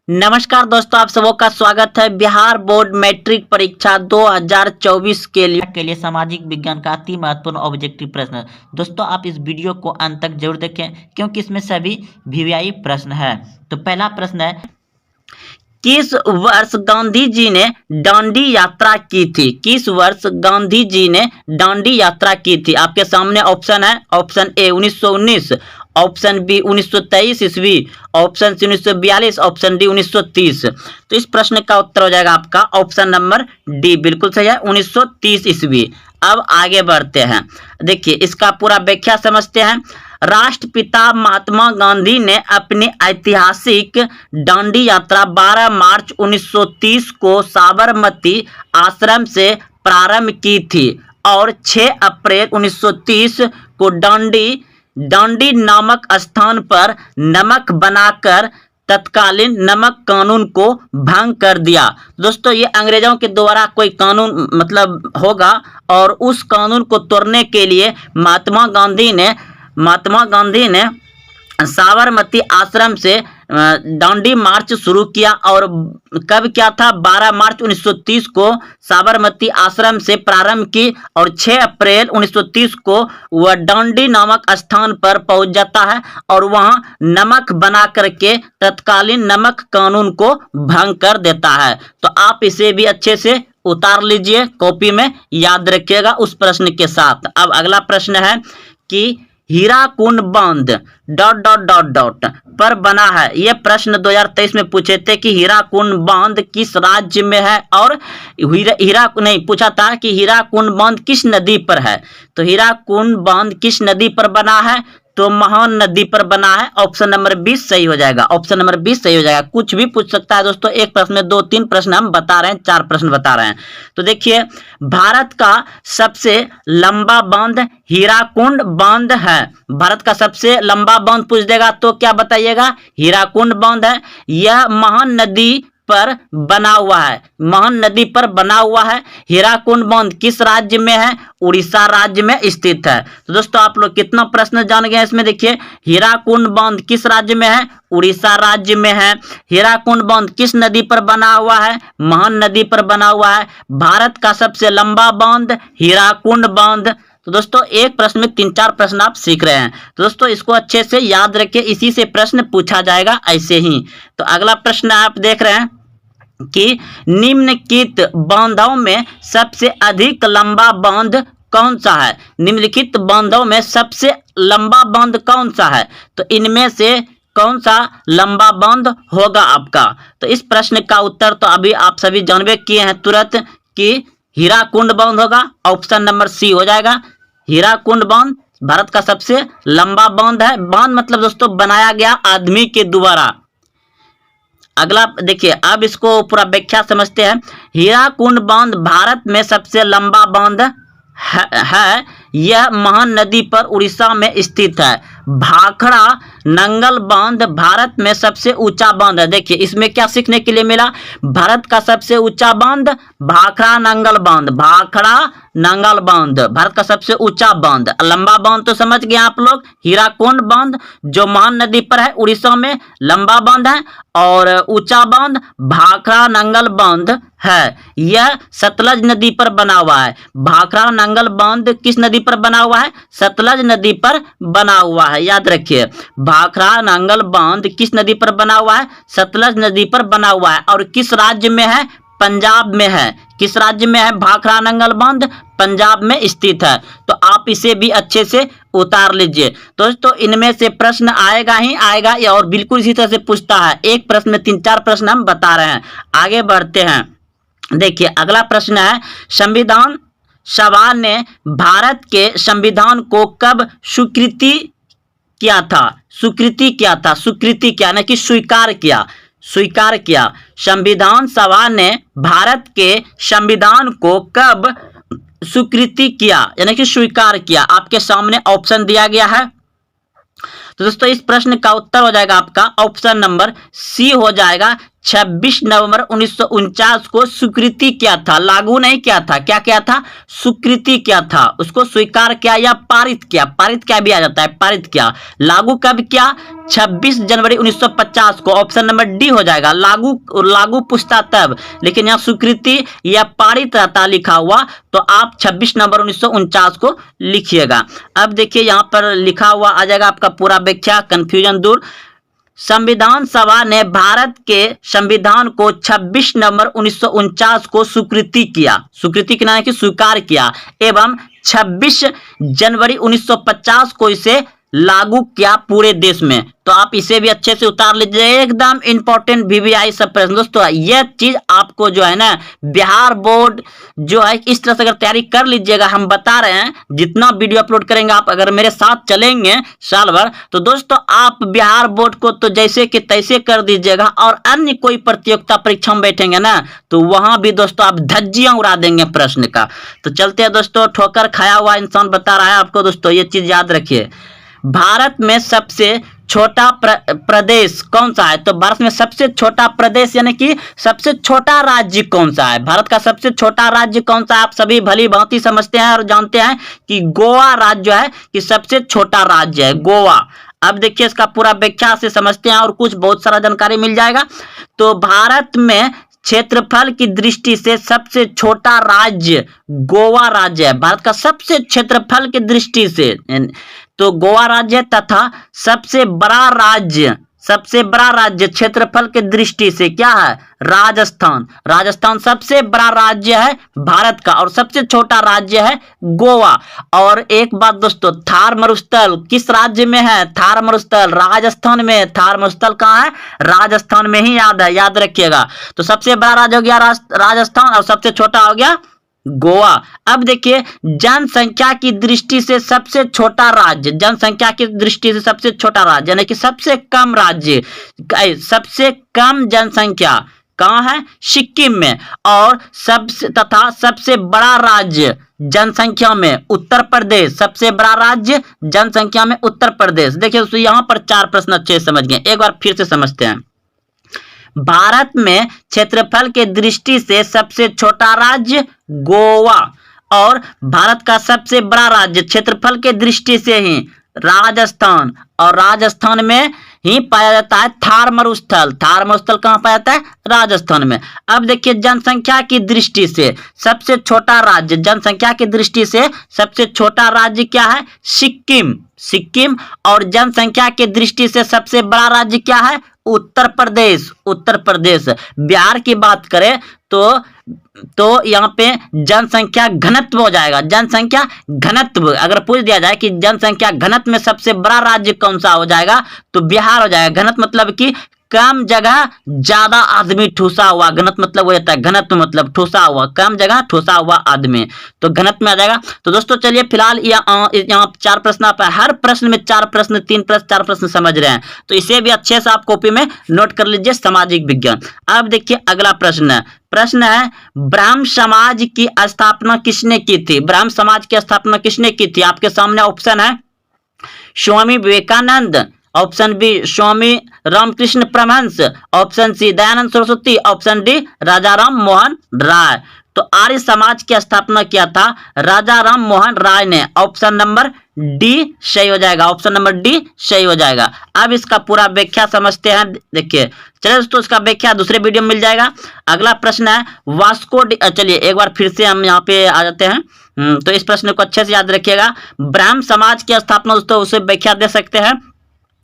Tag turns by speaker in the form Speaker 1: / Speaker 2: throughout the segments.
Speaker 1: नमस्कार दोस्तों, आप सबों का स्वागत है। बिहार बोर्ड मैट्रिक परीक्षा 2024 के लिए सामाजिक विज्ञान का अति महत्वपूर्ण ऑब्जेक्टिव प्रश्न। दोस्तों, आप इस वीडियो को अंत तक जरूर देखें क्योंकि इसमें सभी वीवीआई प्रश्न है। तो पहला प्रश्न है, किस वर्ष गांधी जी ने दांडी यात्रा की थी? किस वर्ष गांधी जी ने दांडी यात्रा की थी? आपके सामने ऑप्शन है। ऑप्शन ए 1919, ऑप्शन बी 1923 ईस्वी, ऑप्शन सी 1942, ऑप्शन डी 1930। तो इस प्रश्न का उत्तर हो जाएगा आपका ऑप्शन नंबर डी, बिल्कुल सही है, 1930 ईस्वी। अब आगे बढ़ते हैं, देखिए इसका पूरा व्याख्या समझते हैं। राष्ट्रपिता महात्मा गांधी ने अपनी ऐतिहासिक दांडी यात्रा 12 मार्च 1930 को साबरमती आश्रम से प्रारंभ की थी और 6 अप्रैल 1930 को दांडी नामक स्थान पर नमक बनाकर तत्कालीन नमक कानून को भंग कर दिया। दोस्तों, ये अंग्रेजों के द्वारा कोई कानून मतलब होगा और उस कानून को तोड़ने के लिए महात्मा गांधी ने साबरमती आश्रम से दांडी मार्च शुरू किया। और कब क्या था? 12 मार्च 1930 को साबरमती आश्रम से प्रारंभ की और 6 अप्रैल 1930 को वह दांडी नामक स्थान पर पहुंच जाता है और वहां नमक बना करके तत्कालीन नमक कानून को भंग कर देता है। तो आप इसे भी अच्छे से उतार लीजिए, कॉपी में याद रखिएगा उस प्रश्न के साथ। अब अगला प्रश्न है कि हीराकुंड बांध ... पर बना है। यह प्रश्न 2023 में पूछे थे कि हीराकुंड बांध किस राज्य में है और पूछा था कि हीराकुंड बांध किस नदी पर है। तो हीराकुंड बांध किस नदी पर बना है? तो महान नदी पर बना है। ऑप्शन नंबर 20 सही हो जाएगा। ऑप्शन नंबर 20 सही हो जाएगा। कुछ भी पूछ सकता है दोस्तों, एक प्रश्न में 2-3 प्रश्न हम बता रहे हैं, 4 प्रश्न बता रहे हैं। तो देखिए, भारत का सबसे लंबा बांध हीराकुंड बांध है। भारत का सबसे लंबा बांध पूछ देगा तो क्या बताइएगा? हीराकुंड बांध है। यह महान नदी पर बना हुआ है। महान नदी पर बना हुआ है। हीराकुंड बांध किस राज्य में है? उड़ीसा राज्य में स्थित है। तो दोस्तों, आप लोग कितना प्रश्न जान गए इसमें। देखिए, हीराकुंड बांध किस राज्य में है? उड़ीसा राज्य में है। हीराकुंड बांध किस नदी पर बना हुआ है? महान नदी पर बना हुआ है। भारत का सबसे लंबा बांध हीराकुंड बांध। तो दोस्तों, एक प्रश्न में 3-4 प्रश्न आप सीख रहे हैं। तो दोस्तों, इसको अच्छे से याद रखिए, इसी से प्रश्न पूछा जाएगा ऐसे ही। तो अगला प्रश्न आप देख रहे हैं कि निम्नलिखित बांधों में सबसे अधिक लंबा बांध कौन सा है? निम्नलिखित बांधों में सबसे लंबा बांध कौन सा है? तो इनमें से कौन सा लंबा बांध होगा आपका? तो इस प्रश्न का उत्तर तो अभी आप सभी जानबे किए हैं तुरंत कि हीराकुंड बांध होगा। ऑप्शन नंबर सी हो जाएगा। हीराकुंड बांध भारत का सबसे लंबा बांध है। बांध मतलब दोस्तों बनाया गया आदमी के द्वारा। अगला देखिए, अब इसको पूरा व्याख्या समझते हैं। हीराकुंड बांध भारत में सबसे लंबा बांध है। यह महान नदी पर उड़ीसा में स्थित है। भाखड़ा नंगल बांध भारत में सबसे ऊंचा बांध है। देखिए, इसमें क्या सीखने के लिए मिला? भारत का सबसे ऊंचा बांध भाखड़ा नंगल बांध। भाखड़ा नंगल बांध भारत का सबसे ऊंचा बांध। लंबा बांध तो समझ गए आप लोग। हीराकुंड बांध जो महान नदी पर है उड़ीसा में, लंबा बांध है। और ऊंचा बांध भाखड़ा नंगल बांध है। यह सतलज नदी पर बना हुआ है। भाखड़ा नंगल बांध किस नदी पर बना हुआ है? सतलज नदी पर बना हुआ है। याद रखिए, भाखड़ा नंगल बांध किस नदी पर बना हुआ है? सतलज नदी पर बना हुआ है। और किस राज्य में है? पंजाब में है। किस राज्य में है भाखड़ा नंगल बांध? पंजाब में स्थित है। तो आप इसे भी अच्छे से उतार लीजिए। दोस्तों, इनमें से प्रश्न आएगा ही आएगा और बिल्कुल इसी तरह से पूछता है। एक प्रश्न में 3-4 प्रश्न हम बता रहे हैं। आगे बढ़ते हैं, देखिए अगला प्रश्न है, संविधान सभा ने भारत के संविधान को कब स्वीकृति किया था? स्वीकृति किया था। स्वीकृति क्या ना कि स्वीकार किया। स्वीकार किया। संविधान सभा ने भारत के संविधान को कब स्वीकृति किया यानी कि स्वीकार किया? आपके सामने ऑप्शन दिया गया है। तो दोस्तों, इस प्रश्न का उत्तर हो जाएगा आपका ऑप्शन नंबर सी हो जाएगा, 26 नवंबर 1949 को स्वीकृति किया था, लागू नहीं किया था, क्या किया था, स्वीकृति किया था, उसको स्वीकार किया या पारित किया, पारित क्या भी आ जाता है, पारित किया। लागू कब किया, 26 जनवरी 1950 को, ऑप्शन नंबर डी हो जाएगा। लागू पूछता तब, लेकिन यहाँ स्वीकृति या पारित रहता लिखा हुआ, तो आप 26 नवंबर 1949 को लिखिएगा। अब देखिए यहाँ पर लिखा हुआ आ जाएगा आपका पूरा व्याख्या, कंफ्यूजन दूर। संविधान सभा ने भारत के संविधान को 26 नवंबर 1949 को स्वीकृति किया, स्वीकृति के नाम की स्वीकार किया, एवं 26 जनवरी 1950 को इसे लागू किया पूरे देश में। तो आप इसे भी अच्छे से उतार लीजिए, एकदम इंपॉर्टेंट वीवीआई सब प्रश्न। दोस्तों यह चीज आपको जो है ना बिहार बोर्ड जो है इस तरह से अगर तैयारी कर लीजिएगा, हम बता रहे हैं जितना वीडियो अपलोड करेंगे आप अगर मेरे साथ चलेंगे साल भर, तो दोस्तों आप बिहार बोर्ड को तो जैसे कि तैसे कर दीजिएगा, और अन्य कोई प्रतियोगिता परीक्षा में बैठेंगे ना तो वहां भी दोस्तों आप धज्जियां उड़ा देंगे प्रश्न का। तो चलते हैं दोस्तों, ठोकर खाया हुआ इंसान बता रहा है आपको। दोस्तों ये चीज याद रखिए, भारत में सबसे छोटा प्रदेश कौन सा है, तो भारत में सबसे छोटा प्रदेश यानी कि सबसे छोटा राज्य कौन सा है, भारत का सबसे छोटा राज्य कौन सा है, आप सभी भली भांति समझते हैं और जानते हैं कि गोवा राज्य जो है कि सबसे छोटा राज्य है, गोवा। अब देखिए इसका पूरा व्याख्या से समझते हैं और कुछ बहुत सारा जानकारी मिल जाएगा। तो भारत में क्षेत्रफल की दृष्टि से सबसे छोटा राज्य गोवा राज्य है, भारत का सबसे क्षेत्रफल की दृष्टि से तो गोवा राज्य, तथा सबसे बड़ा राज्य क्षेत्रफल की दृष्टि से क्या है, राजस्थान। राजस्थान सबसे बड़ा राज्य है भारत का और सबसे छोटा राज्य है गोवा। और एक बात दोस्तों, थार मरुस्थल किस राज्य में है, थार मरुस्थल राजस्थान में, थार मरुस्थल कहाँ है, राजस्थान में ही याद रखिएगा। तो सबसे बड़ा राज्य हो गया राजस्थान और सबसे छोटा हो गया गोवा। अब देखिए जनसंख्या की दृष्टि से सबसे छोटा राज्य, जनसंख्या की दृष्टि से सबसे छोटा राज्य यानी कि सबसे कम राज्य, सबसे कम जनसंख्या कहाँ है, सिक्किम में। और सबसे बड़ा राज्य जनसंख्या में उत्तर प्रदेश, सबसे बड़ा राज्य जनसंख्या में उत्तर प्रदेश। देखिए दोस्तों यहाँ पर 4 प्रश्न अच्छे से समझ गए, एक बार फिर से समझते हैं। भारत में क्षेत्रफल के दृष्टि से सबसे छोटा राज्य गोवा, और भारत का सबसे बड़ा राज्य क्षेत्रफल के दृष्टि से ही राजस्थान, और राजस्थान में ही पाया जाता है थार मरुस्थल। थार मरुस्थल कहाँ पाया जाता है, राजस्थान में। अब देखिए जनसंख्या की दृष्टि से सबसे छोटा राज्य, जनसंख्या की दृष्टि से सबसे छोटा राज्य क्या है, सिक्किम। और जनसंख्या की दृष्टि से सबसे बड़ा राज्य क्या है, उत्तर प्रदेश। बिहार की बात करें तो यहाँ पे जनसंख्या घनत्व हो जाएगा, जनसंख्या घनत्व अगर पूछ दिया जाए कि जनसंख्या घनत्व में सबसे बड़ा राज्य कौन सा हो जाएगा, तो बिहार हो जाएगा। घनत्व मतलब कि कम जगह ज्यादा आदमी ठूसा हुआ, घनत्व मतलब हो जाता है, घनत्व मतलब ठूसा हुआ, कम जगह ठूसा हुआ आदमी, तो घनत्व में आ जाएगा। तो दोस्तों चलिए फिलहाल यहाँ 4 प्रश्न आप हर प्रश्न में 4 प्रश्न 3 प्रश्न 4 प्रश्न समझ रहे हैं, तो इसे भी अच्छे से आप कॉपी में नोट कर लीजिए, सामाजिक विज्ञान। अब देखिए अगला प्रश्न है ब्राह्म समाज की स्थापना किसने की थी, ब्राह्म समाज की स्थापना किसने की थी। आपके सामने ऑप्शन है Swami Vivekananda, option B Swami Ramakrishna Paramahamsa, option C Dayananda Saraswati, option D Raja Ram Mohan Roy. तो आर्य समाज की स्थापना किया था राजा राम मोहन राय ने, ऑप्शन नंबर डी सही हो जाएगा, ऑप्शन नंबर डी सही हो जाएगा। अब इसका पूरा व्याख्या समझते हैं। देखिए चलिए दोस्तों इसका व्याख्या दूसरे वीडियो में मिल जाएगा। अगला प्रश्न है वास्को चलिए एक बार फिर से हम यहाँ पे आ जाते हैं, तो इस प्रश्न को अच्छे से याद रखिएगा। ब्राह्म समाज की स्थापना दोस्तों उसे व्याख्या दे सकते हैं,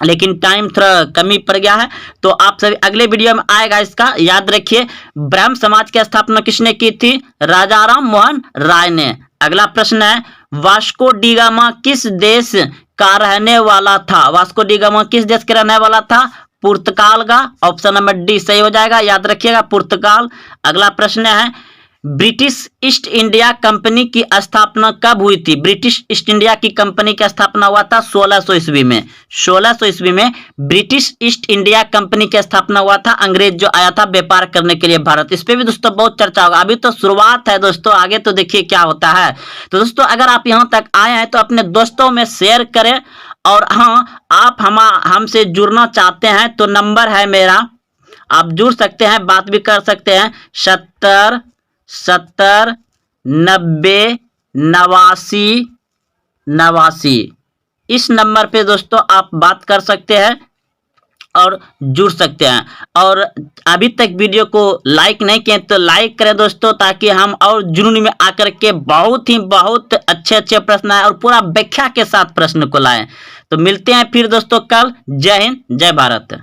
Speaker 1: लेकिन टाइम थोड़ा कमी पड़ गया है, तो आप सभी अगले वीडियो में आएगा, इसका याद रखिए। ब्राह्म समाज की स्थापना किसने की थी, राजा राम मोहन राय ने। अगला प्रश्न है वास्को डी गामा किस देश का रहने वाला था, वास्को डी गामा किस देश के रहने वाला था, पुर्तगाल का, ऑप्शन नंबर डी सही हो जाएगा, याद रखिएगा पुर्तगाल। अगला प्रश्न है ब्रिटिश ईस्ट इंडिया कंपनी की स्थापना कब हुई थी, ब्रिटिश ईस्ट इंडिया की कंपनी की स्थापना हुआ था 1600 ईस्वी में, 1600 ईस्वी में ब्रिटिश ईस्ट इंडिया कंपनी की स्थापना हुआ था। अंग्रेज जो आया था व्यापार करने के लिए भारत, इस पे भी दोस्तों बहुत चर्चा होगा, अभी तो शुरुआत है दोस्तों, आगे तो देखिए क्या होता है। तो दोस्तों अगर आप यहाँ तक आए हैं तो अपने दोस्तों में शेयर करें, और हाँ आप हमसे जुड़ना चाहते हैं तो नंबर है मेरा आप जुड़ सकते हैं, बात भी कर सकते हैं। 70 70 90 89 89 इस नंबर पे दोस्तों आप बात कर सकते हैं और जुड़ सकते हैं। और अभी तक वीडियो को लाइक नहीं किए तो लाइक करें दोस्तों, ताकि हम और जुनून में आकर के बहुत अच्छे अच्छे प्रश्न आए और पूरा व्याख्या के साथ प्रश्न को लाएं। तो मिलते हैं फिर दोस्तों कल। जय हिंद, जय भारत।